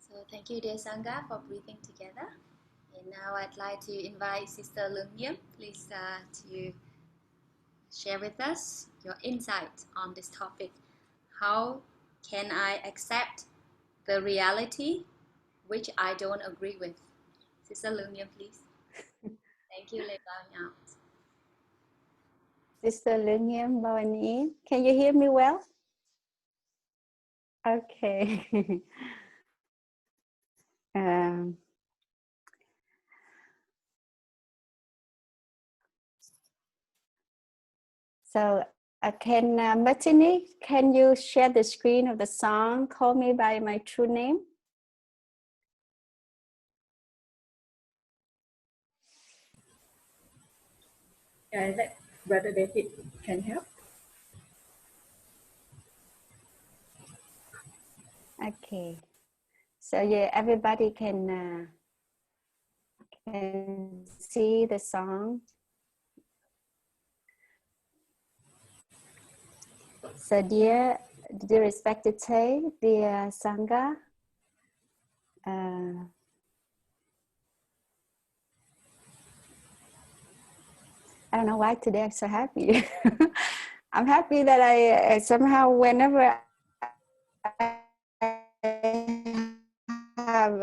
So thank you, dear Sangha, for breathing together. And now I'd like to invite Sister Nghiem, please, to share with us your insight on this topic. How can I accept the reality which I don't agree with? Sister Nghiem, please. Thank you, Leilani out. Sister Nghiem, Bhavani, can you hear me well? Okay. So can Martini, can you share the screen of the song "Call Me by My True Name"? I let Brother David can help. Okay. So yeah, everybody can see the song. So dear respected Tay, dear Sangha, I don't know why today I'm so happy. I'm happy that I somehow, whenever I have,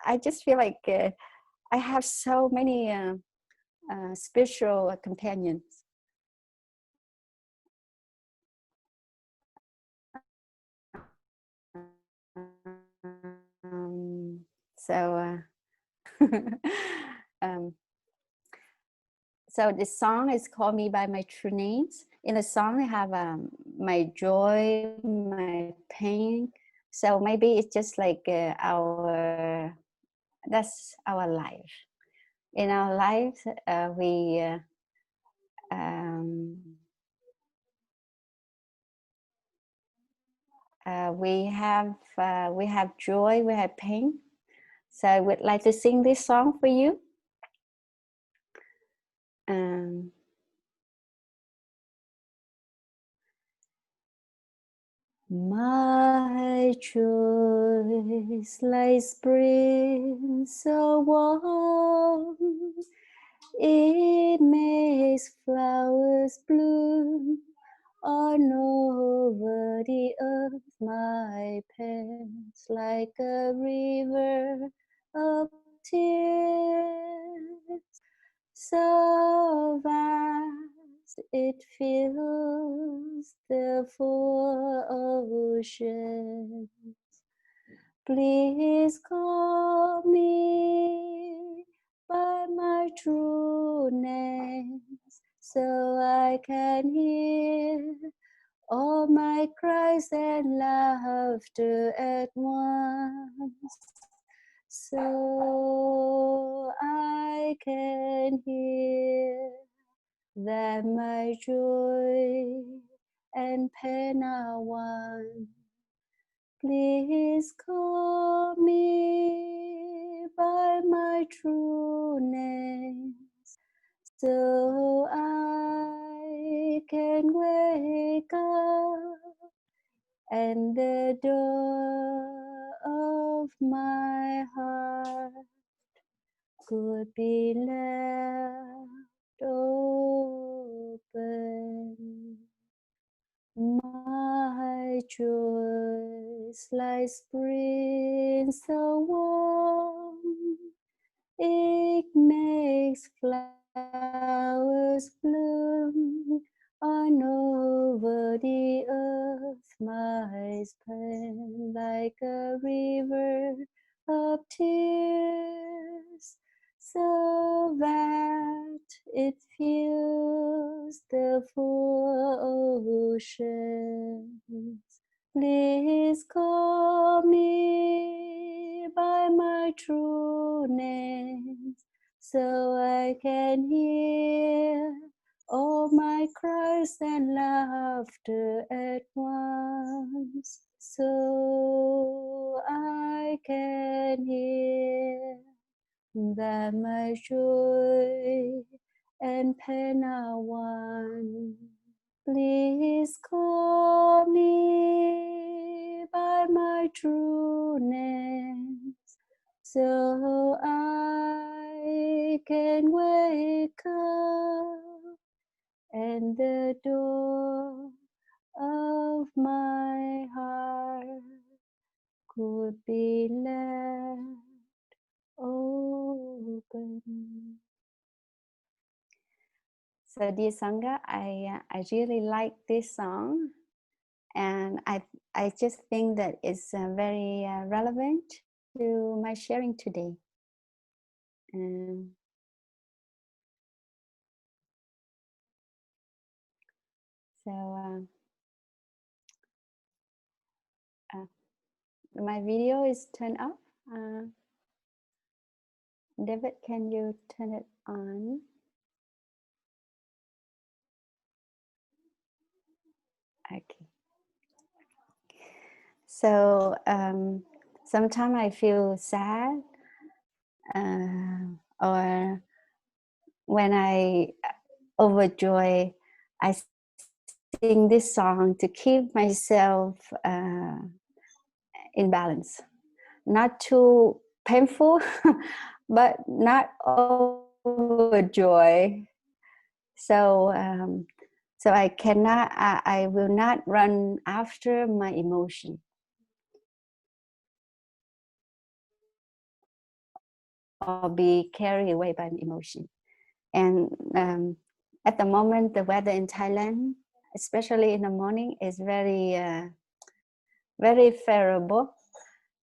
I just feel like I have so many spiritual companions. So so this song is called Me by My True Names. In the song, I have my joy, my pain. So maybe it's just like that's our life. In our lives, we have joy, we have pain. So I would like to sing this song for you. My choice like spring so warm, it makes flowers bloom all over the earth. My pants like a river of tears, so vast it fills the four oceans. Please call me by my true names, so I can hear all my cries and laughter at once, so I can hear that my joy and pain are one. Please call me by my true names, so I can wake up and the door of my heart could be left open. My joys like spring so warm, it makes flowers bloom all over the earth. My pain like a river of tears, so that it fills the four oceans. Please call me by my true names, so I can hear all my cries and laughter at once, so I can hear that my joy and pain are one. Please call me by my true names, so I can wake up and the door of my heart could be left open. So dear Sangha, I really like this song, and I just think that it's very relevant to my sharing today. So my video is turned off. David, can you turn it on? Okay. So sometimes I feel sad, or when I overjoy, I sing this song to keep myself in balance. Not too painful, but not overjoy. So so I cannot, I will not run after my emotion or be carried away by an emotion. And at the moment, the weather in Thailand, especially in the morning, is very, very favorable,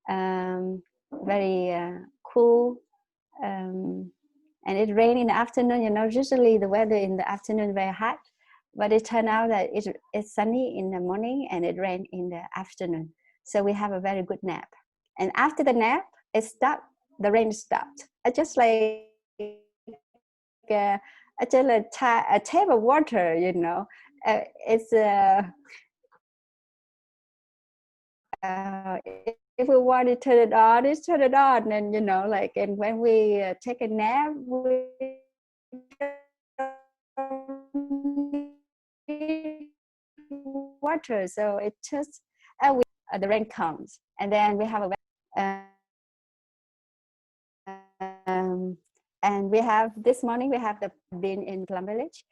very cool. And it rained in the afternoon. You know, usually the weather in the afternoon very hot, but it turned out that it's sunny in the morning and it rained in the afternoon. So we have a very good nap. And after the nap, it stopped. The rain stopped. I just like a tap of water. You know, it's if we want to turn it on, it's turn it on, and you know, like, and when we take a nap, we water, so it just the rain comes, and then we have and we have this morning we have been in Plum village.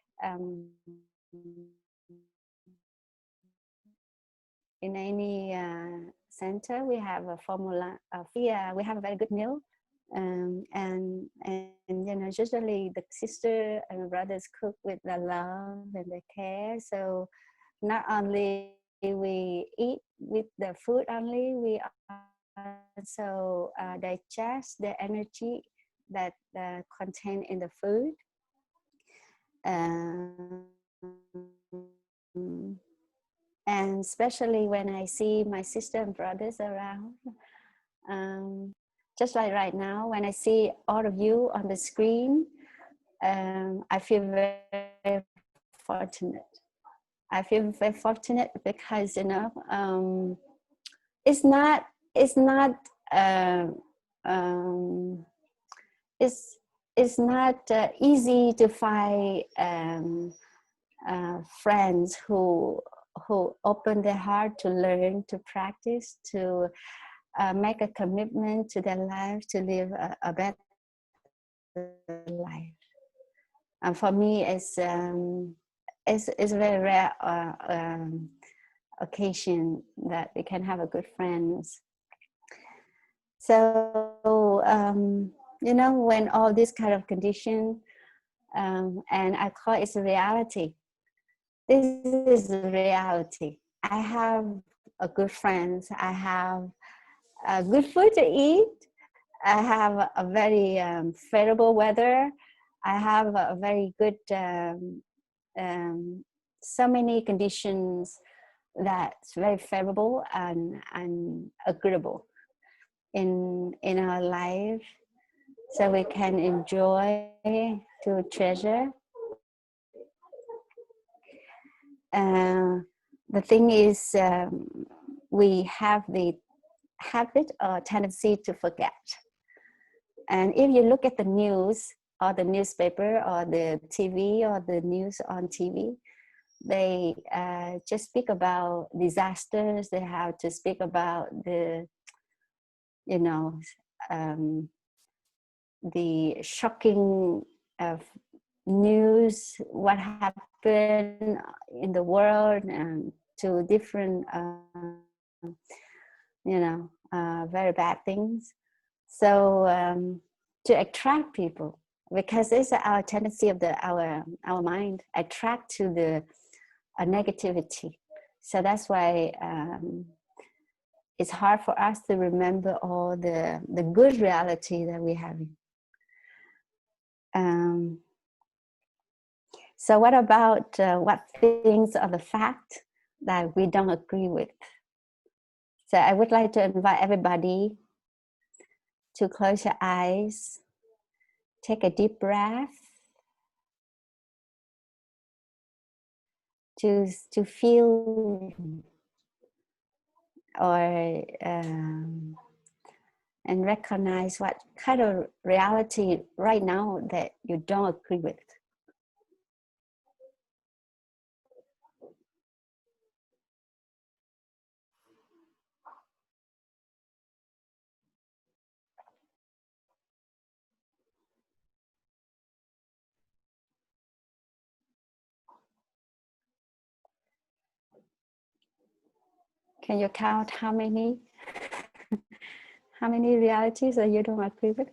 In any center, we have a formula. We have a very good meal, and you know, usually the sister and brothers cook with the love and the care. So not only we eat with the food only, we also digest the energy that contained in the food. And especially when I see my sister and brothers around, just like right now, when I see all of you on the screen, I feel very fortunate. I feel very fortunate because, you know, it's not it's not easy to find friends who open their heart to learn, to practice, to make a commitment to their life to live a better life. And for me, it's a very rare occasion that we can have a good friends. So you know, when all this kind of condition, and I call it a reality. This is a reality. I have a good friends. I have good food to eat. I have a very favorable weather. I have a very good, so many conditions that's very favorable and agreeable in our life, so we can enjoy, to treasure. The thing is, we have the habit or tendency to forget. And if you look at the news or the newspaper or the TV or the news on TV, they just speak about disasters. They have to speak about the, you know, the shocking news, what happened in the world, and to different, very bad things. So to attract people, because it's our tendency of our mind attract to the negativity. So that's why it's hard for us to remember all the good reality that we have. So what about what things are the fact that we don't agree with? So I would like to invite everybody to close your eyes, take a deep breath, to feel or and recognize what kind of reality right now that you don't agree with. Can you count how many realities that you don't agree with?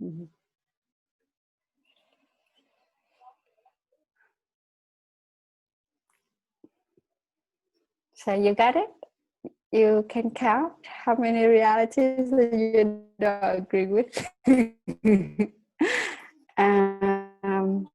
Mm-hmm. So you got it? You can count how many realities that you don't agree with. um,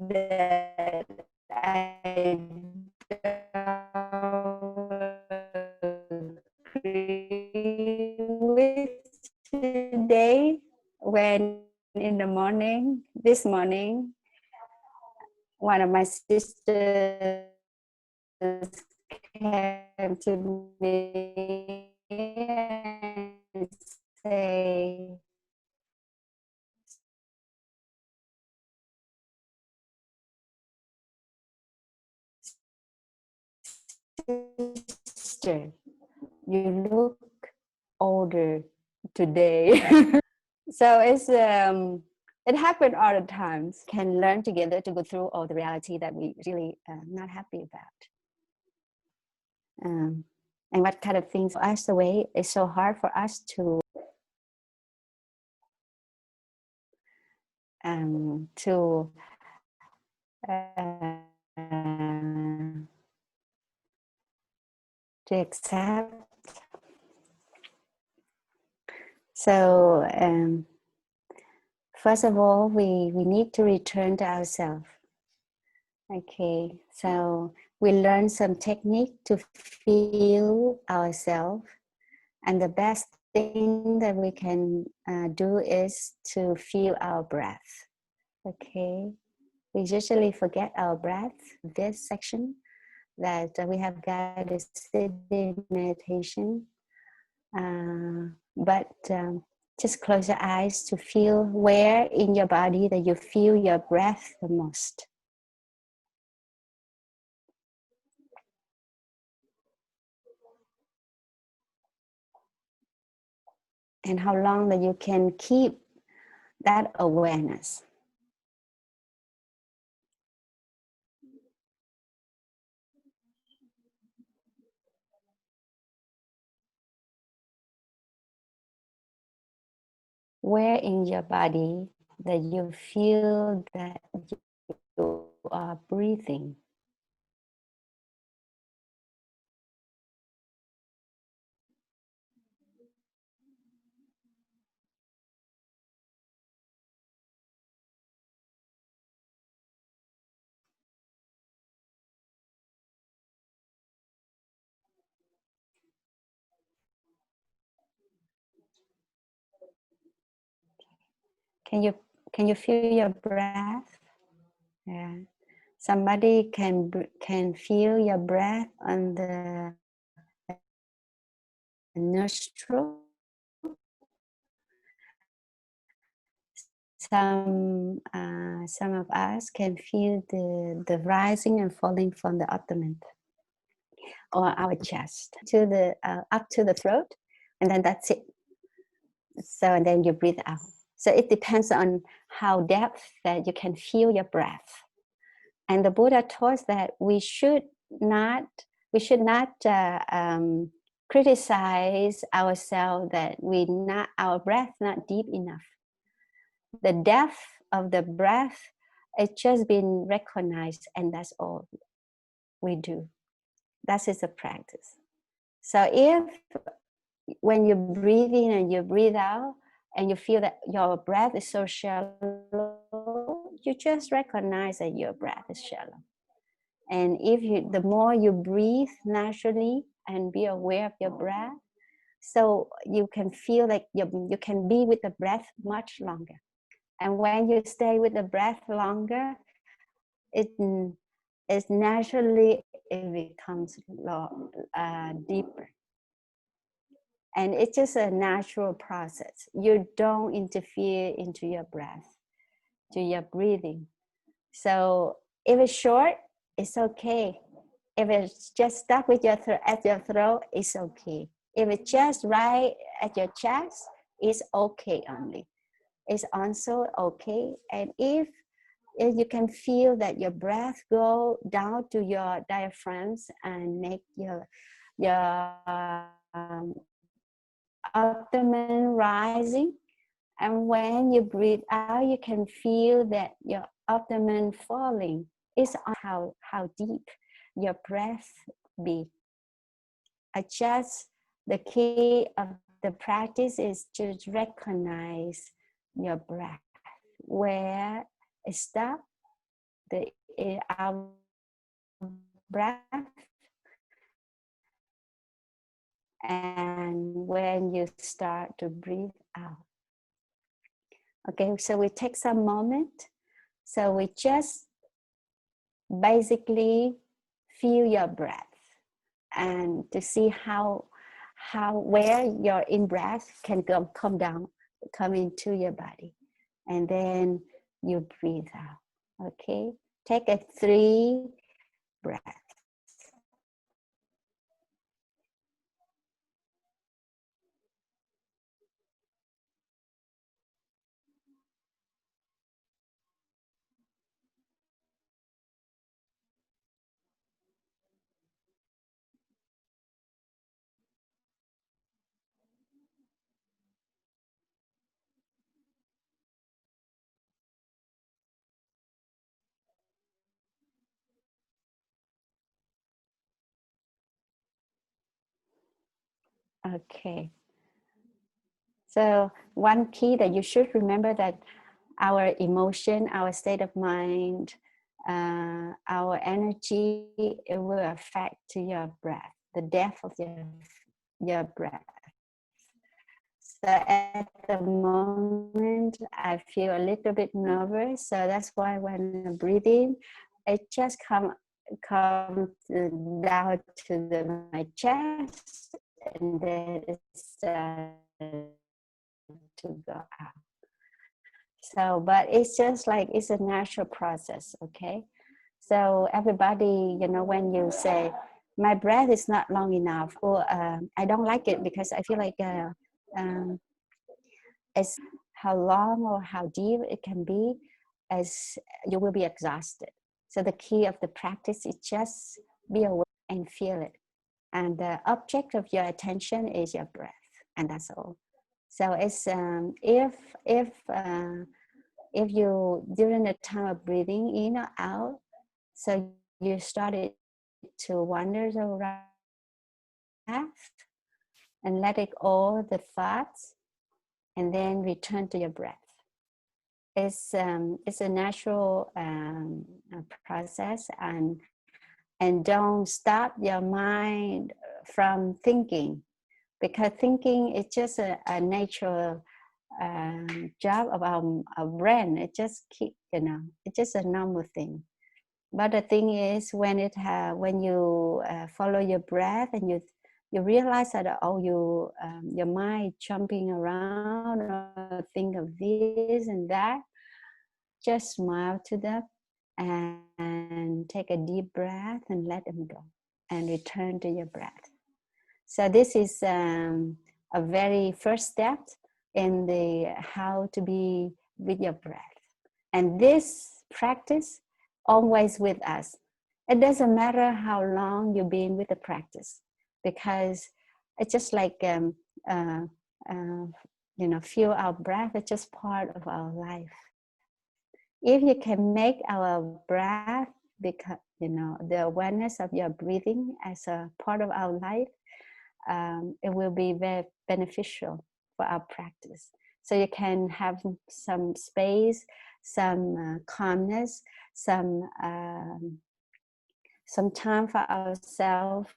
that I don't agree with today, when in the morning, this morning, one of my sisters came to me and say, "Sister, you look older today." So it's it happened all the times. Can learn together to go through all the reality that we really not happy about. And what kind of things us the way it's so hard for us to uh, to accept. So first of all, we need to return to ourselves. Okay, so we learn some technique to feel ourselves, and the best thing that we can do is to feel our breath. Okay, we usually forget our breath. This section that we have got is sitting meditation, but just close your eyes to feel where in your body that you feel your breath the most. And how long that you can keep that awareness. Where in your body that you feel that you are breathing. Can you feel your breath? Yeah. Somebody can feel your breath on the nostril. Some of us can feel the rising and falling from the abdomen or our chest to the up to the throat, and then that's it. So and then you breathe out. So it depends on how depth that you can feel your breath. And the Buddha taught us that we should not criticize ourselves that our breath not deep enough. The depth of the breath, it's just been recognized, and that's all we do. That is a practice. So if when you breathe in and you breathe out and you feel that your breath is so shallow, you just recognize that your breath is shallow. And the more you breathe naturally and be aware of your breath, so you can feel like you can be with the breath much longer. And when you stay with the breath longer, it naturally becomes deeper. And it's just a natural process. You don't interfere into your breath, to your breathing. So if it's short, it's okay. If it's just stuck with at your throat, it's okay. If it's just right at your chest, it's okay only. It's also okay. And if you can feel that your breath go down to your diaphragms and make your abdomen rising, and when you breathe out, you can feel that your abdomen falling. It's on how deep your breath be. Adjust. The key of the practice is to recognize your breath, where it stops, our breath, and when you start to breathe out. Okay, so we take some moment. So we just basically feel your breath and to see where your in-breath can come down, come into your body. And then you breathe out. Okay, take a 3 breaths. Okay. So one key that you should remember that our emotion, our state of mind, our energy, it will affect to your breath, the depth of your breath. So at the moment, I feel a little bit nervous. So that's why when I breathe in, it just come down to my chest, and then it starts to go out. So, but it's just like it's a natural process, okay? So everybody, when you say my breath is not long enough, or I don't like it because I feel like it's how long or how deep it can be, as you will be exhausted. So the key of the practice is just be aware and feel it. And the object of your attention is your breath, and that's all. So it's if you during the time of breathing in or out, so you started to wander around and let it all the thoughts, and then return to your breath. It's a natural process, and don't stop your mind from thinking, because thinking is just a natural job of our brain. It just keep, it's just a normal thing. But the thing is, when you follow your breath and you realize that your mind jumping around or think of this and that, just smile to them and take a deep breath and let them go and return to your breath. So this is a very first step in the how to be with your breath. And this practice always with us. It doesn't matter how long you've been with the practice, because it's just like feel our breath. It's just part of our life. If you can make our breath become, the awareness of your breathing as a part of our life, it will be very beneficial for our practice. So you can have some space, some calmness, some time for ourselves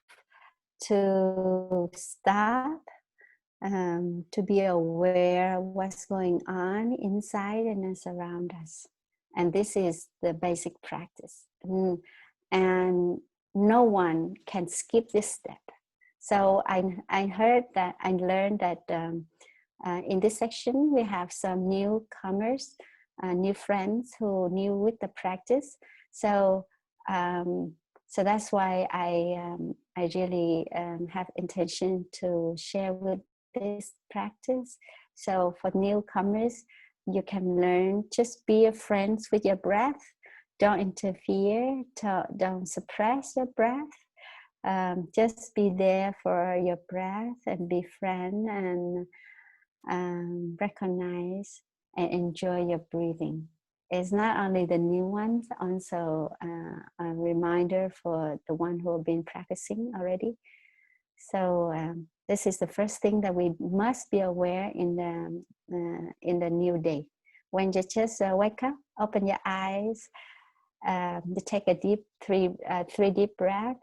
to stop, to be aware of what's going on inside and around us. And this is the basic practice. And no one can skip this step. So I learned that in this section we have some newcomers, new friends who are new with the practice. So that's why I really have intention to share with this practice. So for newcomers, you can learn, just be a friend with your breath. Don't interfere, don't suppress your breath. Just be there for your breath and be friend and recognize and enjoy your breathing. It's not only the new ones, also a reminder for the one who have been practicing already. So this is the first thing that we must be aware in the new day. When you just wake up, open your eyes, you take a deep three deep breaths.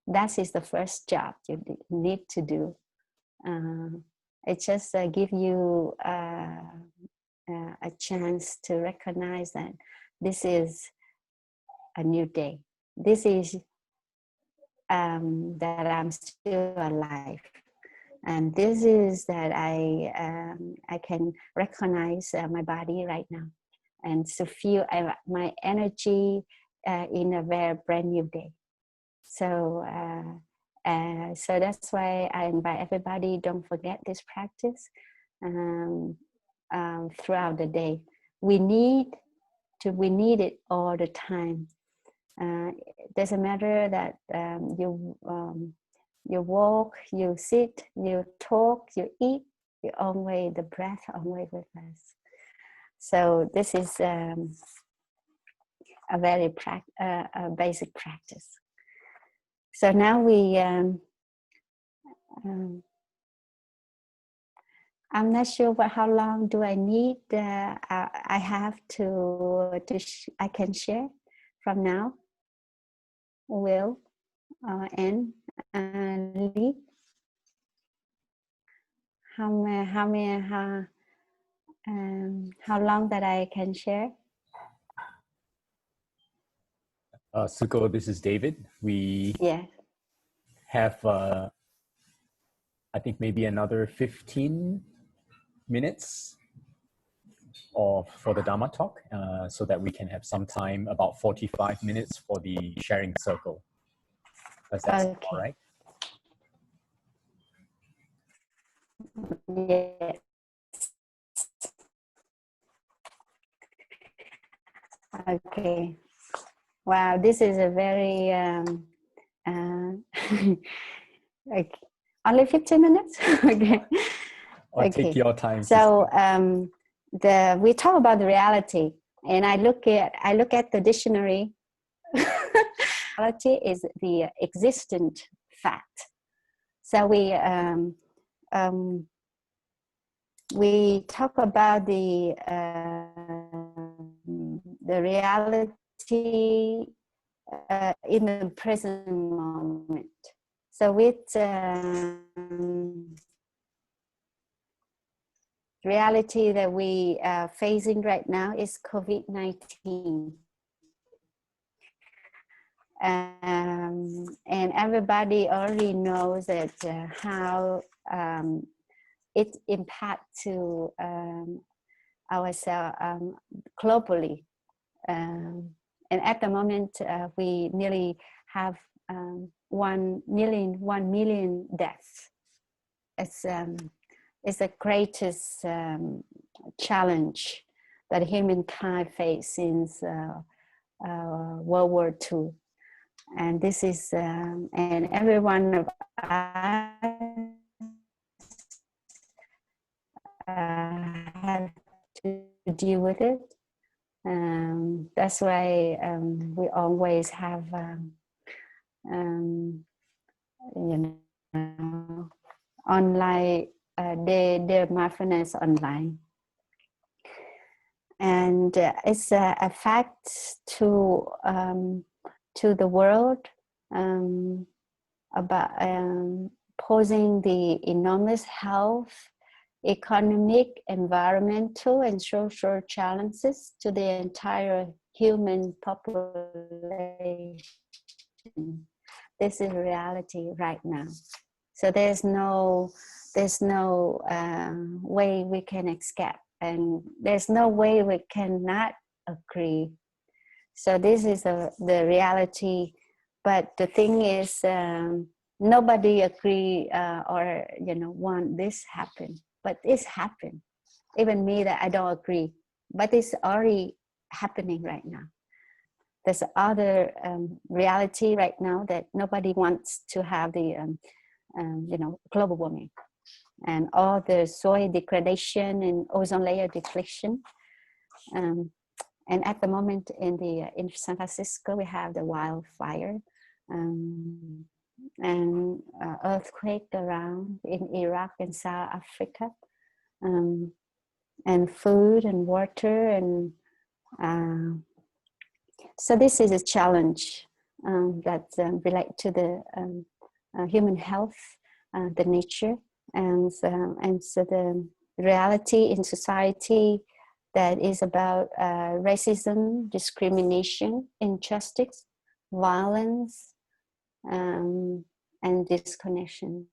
That is the first job you need to do. It just give you a chance to recognize that this is a new day. This is that I'm still alive, and this is that I can recognize my body right now, and to feel my energy in a very brand new day. So so that's why I invite everybody, don't forget this practice throughout the day. We need it all the time. It doesn't matter that you walk, you sit, you talk, you eat, the breath always with us. So this is a very basic practice. So now we, I'm not sure how long do I need. I have I can share from now. Will and Lee. How long that I can share? Suko, this is David. We have, I think maybe another 15 minutes for the Dharma talk, so that we can have some time, about 45 minutes for the sharing circle. Does that sound all right? Yes. Okay. Wow, this is a very like only 15 minutes. Okay. Or take your time. So we talk about the reality, and I look at the dictionary. Reality is the existent fact. So we talk about the reality in the present moment. So with reality that we are facing right now is COVID-19. And everybody already knows that how it impacts to ourselves globally. And at the moment, we nearly have 1 million deaths. It's the greatest challenge that humankind faced since World War II. And this is, and every one of us have to deal with it. That's why we always have, you know, online, their mindfulness online. And it's a fact to the world about posing the enormous health, economic, environmental, and social challenges to the entire human population. This is reality right now. So there's no way we can escape, and there's no way we cannot agree. So this is the reality. But the thing is, nobody agree or want this happen. But it's happened. Even me, that I don't agree, but it's already happening right now. There's other reality right now that nobody wants to have the global warming and all the soil degradation and ozone layer depletion. And at the moment in San Francisco, we have the wildfire and earthquake around in Iraq and South Africa, and food and water, and so this is a challenge that relate to the human health, the nature, and so the reality in society that is about racism, discrimination, injustice, violence, and disconnection.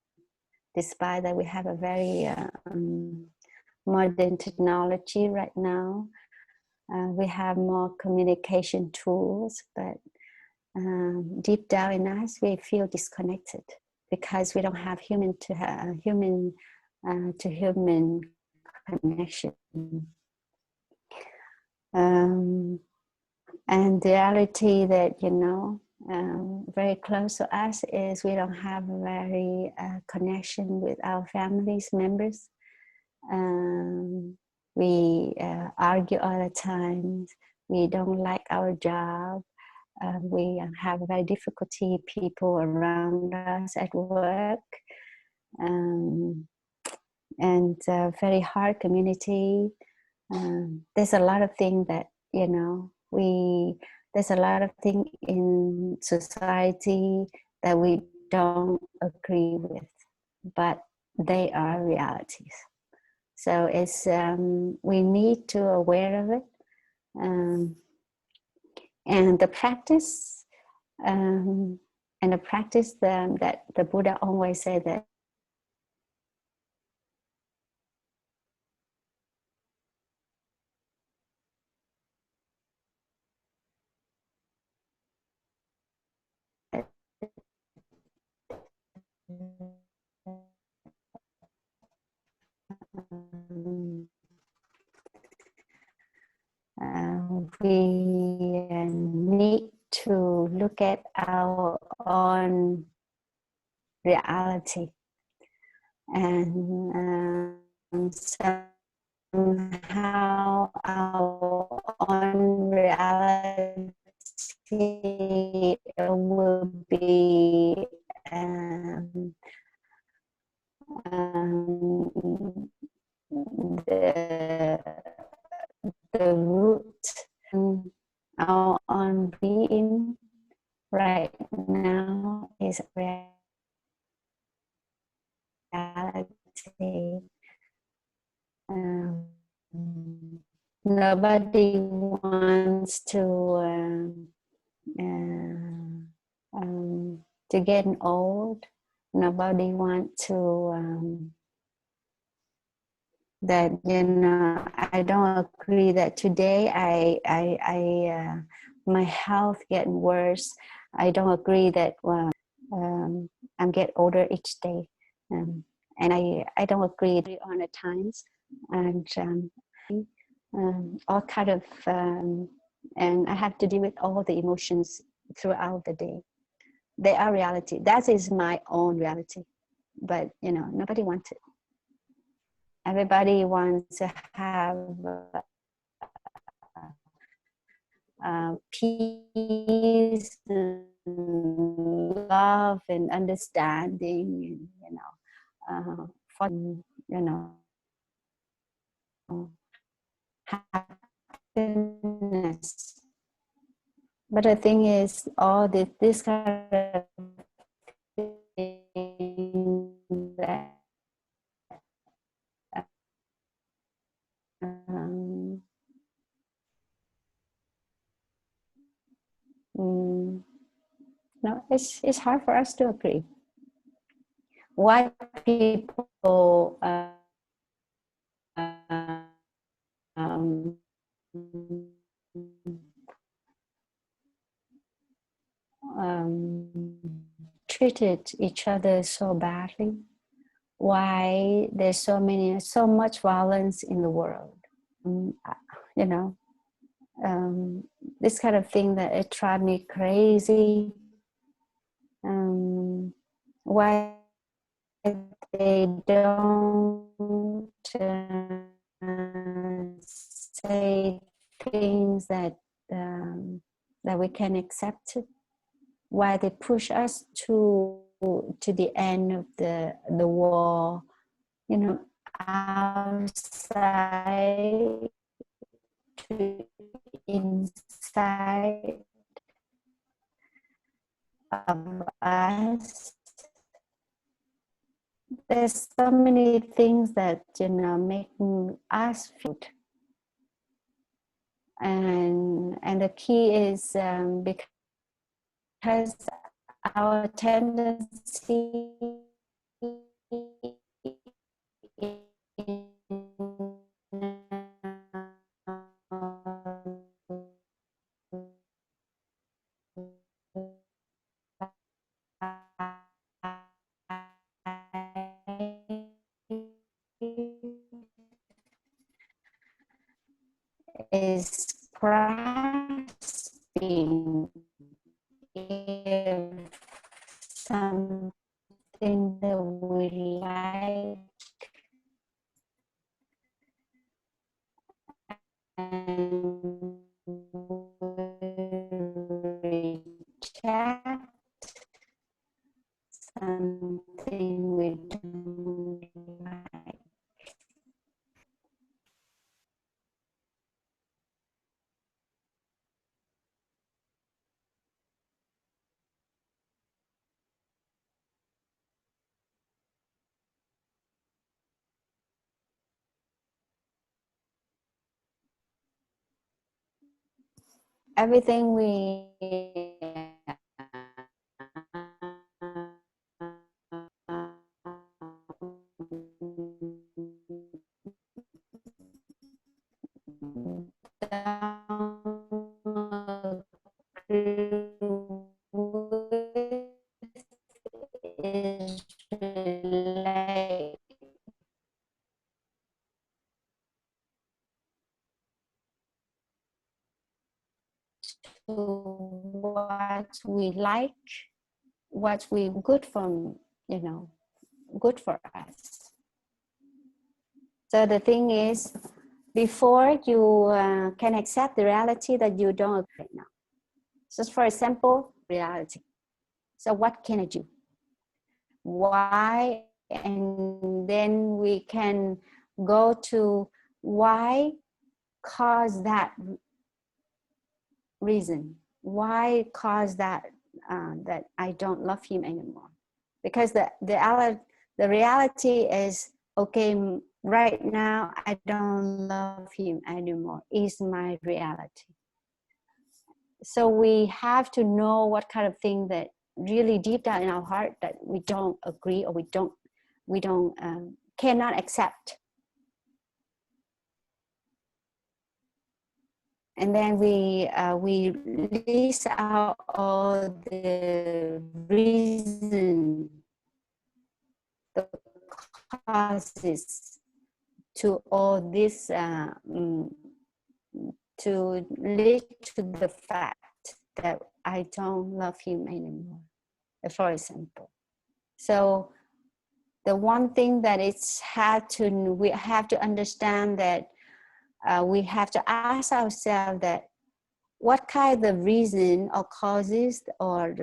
Despite that we have a very modern technology right now, we have more communication tools, but deep down in us we feel disconnected because we don't have human to human connection. And the reality that very close to us is we don't have a very connection with our families members. We argue all the time. We don't like our job. We have very difficulty people around us at work, and very hard community. There's a lot of things that there's a lot of things in society that we don't agree with, but they are realities. So it's we need to aware of it, and the practice, that the Buddha always said that we need to look at our own reality, and somehow our own reality will be the root our own being right now is reality. nobody wants to get old. Nobody wants to that, you know, I don't agree that today my health getting worse. I don't agree that I'm get older each day, and I don't agree on at times, and all kind of and I have to deal with all the emotions throughout the day. They are reality. That is my own reality, but you know, nobody wants it. Everybody wants to have peace, and love, and understanding, and, for happiness. But the thing is, all this kind of thing that no, it's hard for us to agree. Why people treated each other so badly? Why there's so much violence in the world? You know, this kind of thing that it drives me crazy. Why they don't say things that that we can accept? Why they push us to the end of the wall, you know, outside to inside of us? There's so many things that, you know, make us feel, and the key is because our tendency is grasping if something that we like and reject something we don't like. Everything we is relate to what we like, what we good from, you know, good for us. So the thing is, before you can accept the reality that you don't agree right now. Just for example, reality. So what can I do? Why? And then we can go to why cause that reason. Why cause that that I don't love him anymore? Because the reality is, okay, right now I don't love him anymore, is my reality. So we have to know what kind of thing that really deep down in our heart that we don't agree, or we cannot accept. And then we list out all the reasons, the causes to all this, to lead to the fact that I don't love him anymore, for example. So the one thing that we have to understand that we have to ask ourselves that what kind of reason or causes or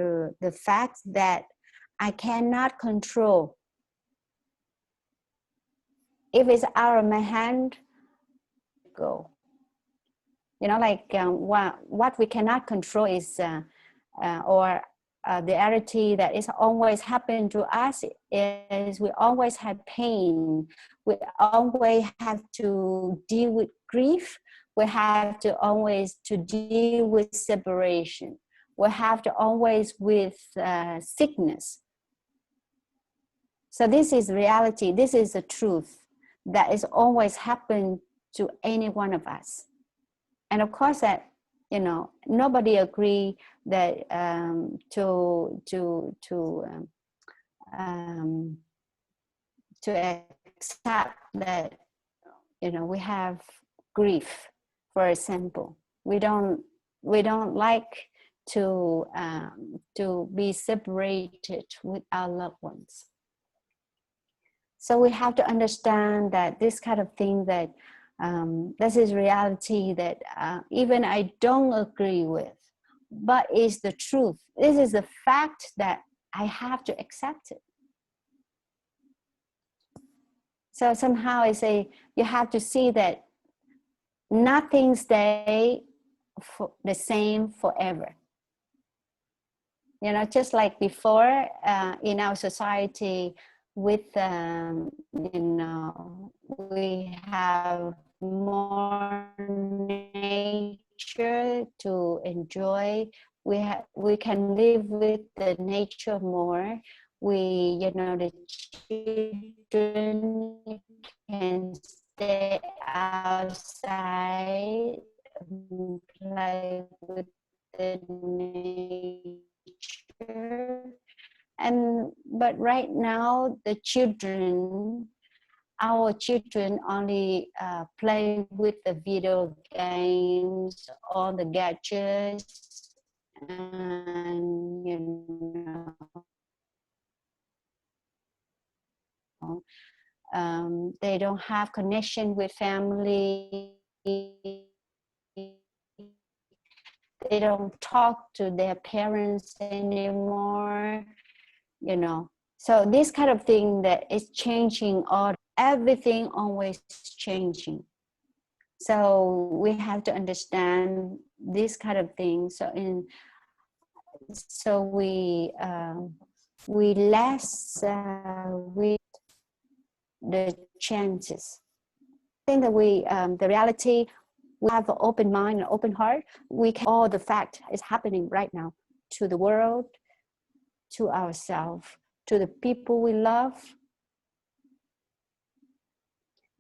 the fact that I cannot control. If it's out of my hand, go. You know, like what we cannot control is, the reality that is always happening to us is we always have pain. We always have to deal with grief. We have to always to deal with separation. We have to always with sickness. So this is reality. This is the truth that is always happening to any one of us. And of course that, you know, nobody agree that to accept that, you know, we have grief, for example. We don't like to be separated with our loved ones. So we have to understand that this kind of thing that this is reality that even I don't agree with, but it's the truth. This is the fact that I have to accept it. So somehow I say you have to see that nothing stays the same forever. You know, just like before in our society, with you know, we have more nature to enjoy. We can live with the nature more. We, you know, the children can stay outside, play with the nature. But right now the children, our children only play with the video games, all the gadgets, and you know, they don't have connection with family. They don't talk to their parents anymore, you know. So this kind of thing that is changing, or everything always changing. So we have to understand this kind of thing. So we less with the chances. I think that we the reality, we have an open mind and open heart. We can all the fact is happening right now to the world, to ourselves, to the people we love,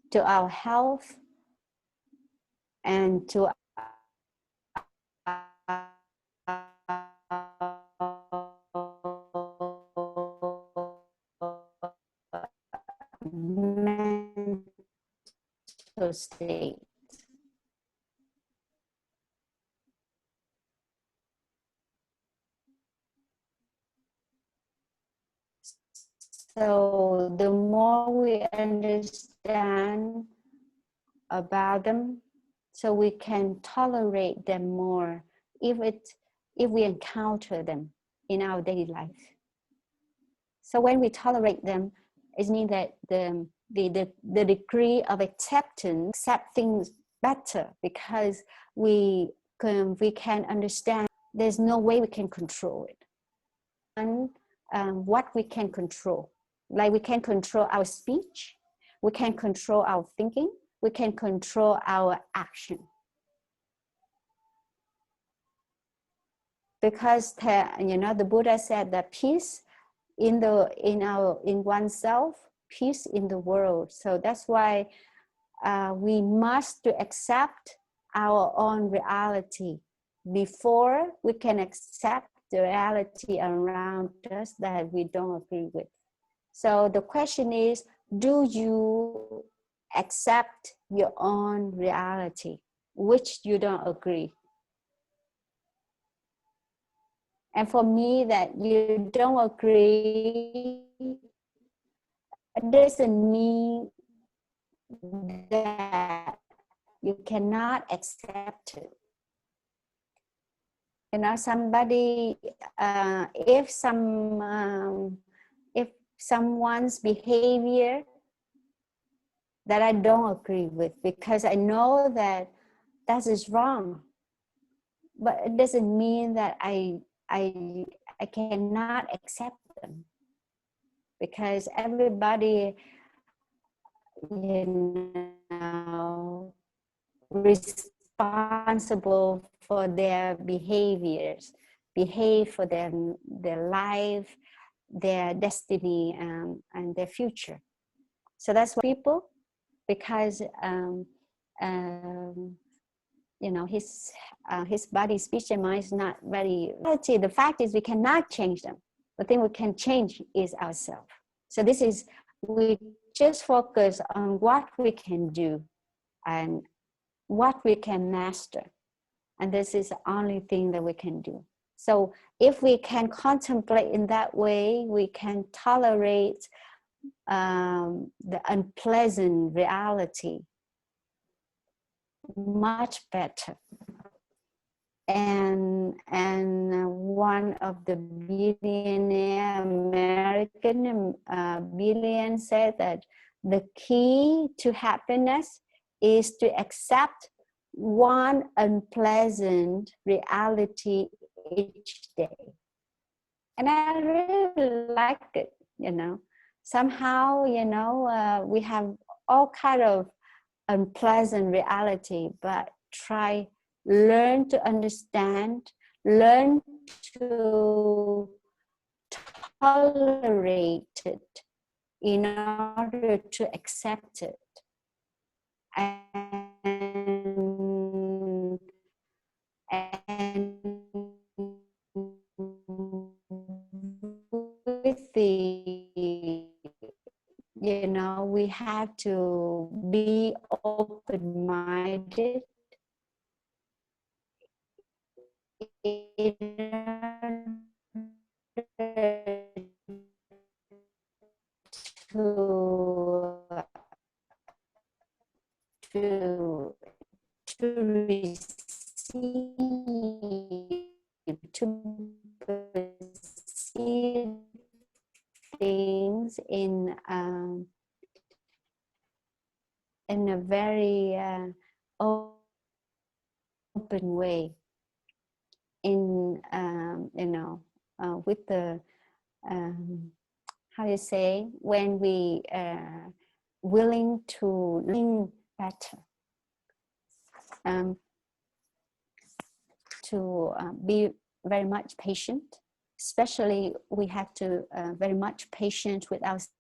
to our health, and to mental state. So the more we understand about them, so we can tolerate them more if we encounter them in our daily life. So when we tolerate them, it means that the degree of acceptance, accept things better, because we can understand there's no way we can control it. And what we can control, like we can control our speech, we can control our thinking, we can control our action. Because the Buddha said that peace in oneself, peace in the world. So that's why we must to accept our own reality before we can accept the reality around us that we don't agree with. So the question is, do you accept your own reality, which you don't agree? And for me, that you don't agree, it doesn't mean that you cannot accept it. Somebody, if someone's behavior that I don't agree with, because I know that is wrong, but it doesn't mean that I cannot accept them, because everybody, responsible for their behaviors, behave for their life, their destiny, and their future. So that's why people, because his body, speech, and mind is not very. The fact is, we cannot change them. The thing we can change is ourselves. So we just focus on what we can do and what we can master. And this is the only thing that we can do. So if we can contemplate in that way, we can tolerate the unpleasant reality much better. And one of the billionaire American billion said that the key to happiness is to accept one unpleasant reality each day. And I really liked it, Somehow, we have all kind of unpleasant reality, but learn to understand, learn to tolerate it in order to accept it. And with we have to be open-minded to perceive things in a very open way, with the how you say, when we willing to learn better, to be very much patient. Especially, we have to very much patient with ourselves,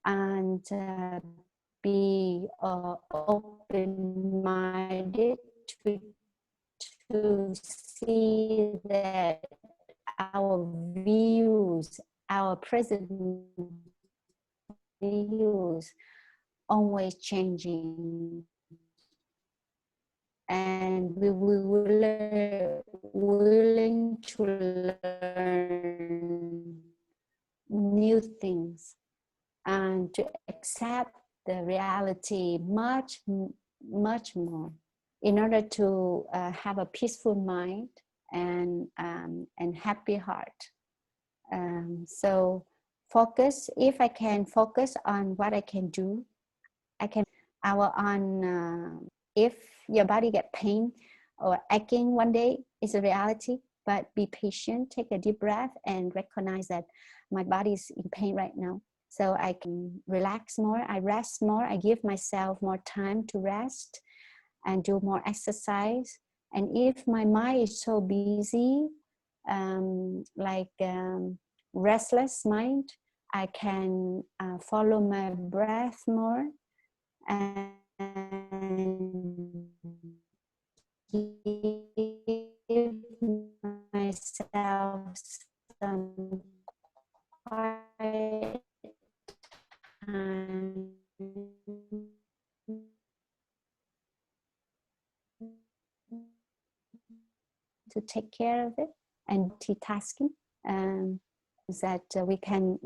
and be open-minded to see that our views, our present views, always changing, and we will willing to learn new things and to accept the reality much more, in order to have a peaceful mind and happy heart. So focus, if I can focus on what I can do, if your body get pain or aching one day, is a reality. but be patient, take a deep breath and recognize that my body is in pain right now. So I can relax more, I rest more, I give myself more time to rest and do more exercise. And if my mind is so busy, restless mind, I can follow my breath more and give myself some quiet time to take care of it, and multitasking that we can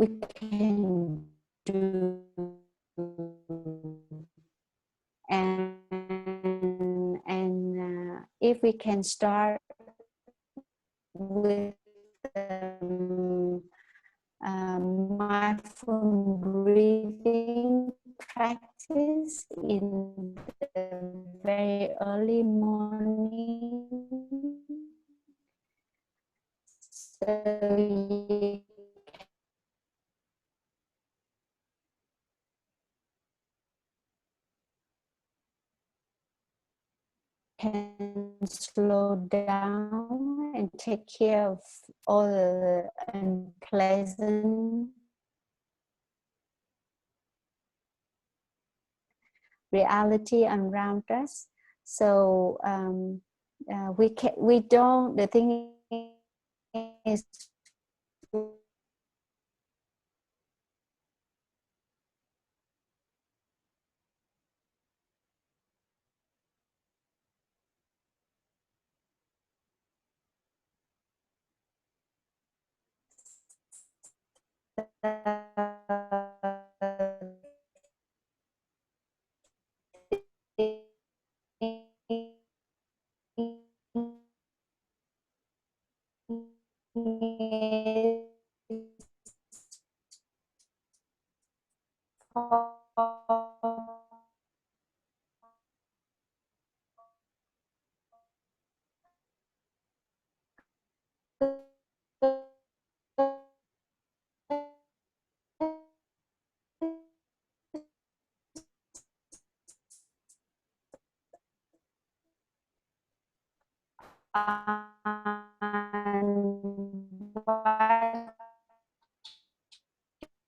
do. And if we can start with mindful breathing practice in the very early morning, so you can slow down and take care of all the unpleasant reality around us. So the thing is, what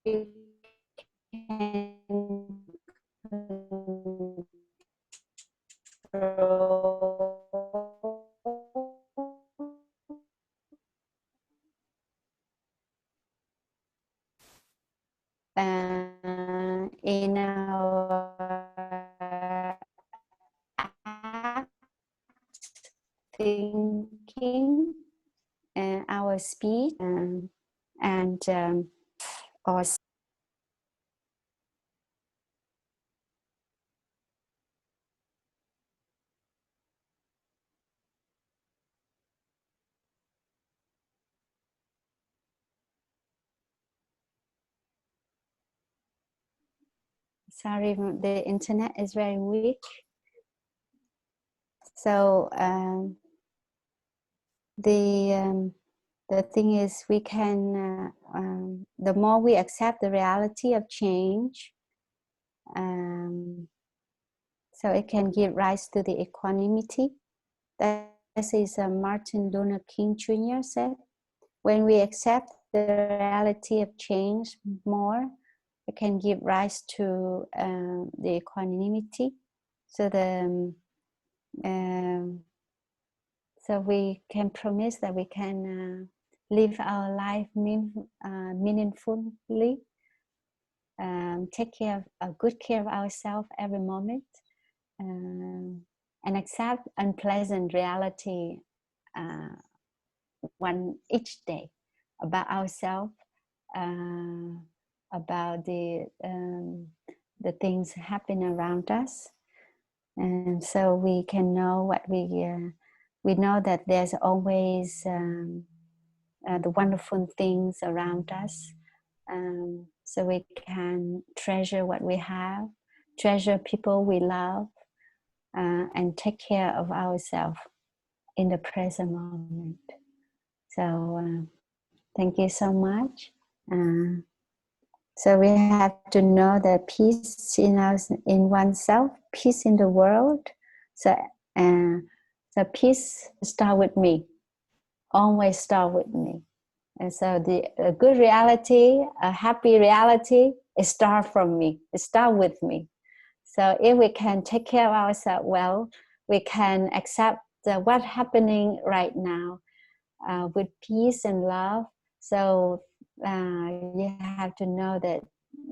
you can control in our act, thinking, our speech, and or sorry, the internet is very weak. So the thing is, we can the more we accept the reality of change, so it can give rise to the equanimity. That is Martin Luther King Jr. said, when we accept the reality of change more, it can give rise to the equanimity. So so we can promise that we can live our life meaningfully, take good care of ourselves every moment, and accept unpleasant reality each day about ourselves, about the things happen around us, and so we can know what we know that there's always the wonderful things around us, so we can treasure what we have, treasure people we love, and take care of ourselves in the present moment. So thank you so much. So we have to know that peace in us, in oneself, peace in the world. So peace start with me. Always start with me. And so a good reality, a happy reality, it starts from me. It starts with me. So if we can take care of ourselves well, we can accept what's happening right now with peace and love. So you have to know that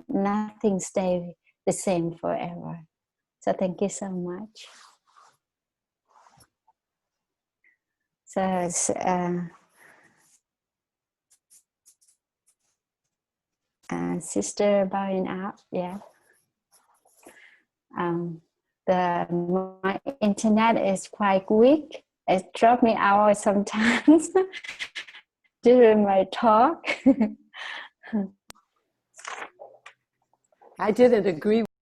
nothing stays the same forever. So thank you so much. So sister bowing out, yeah. My internet is quite weak. It drops me out sometimes during my talk. I didn't agree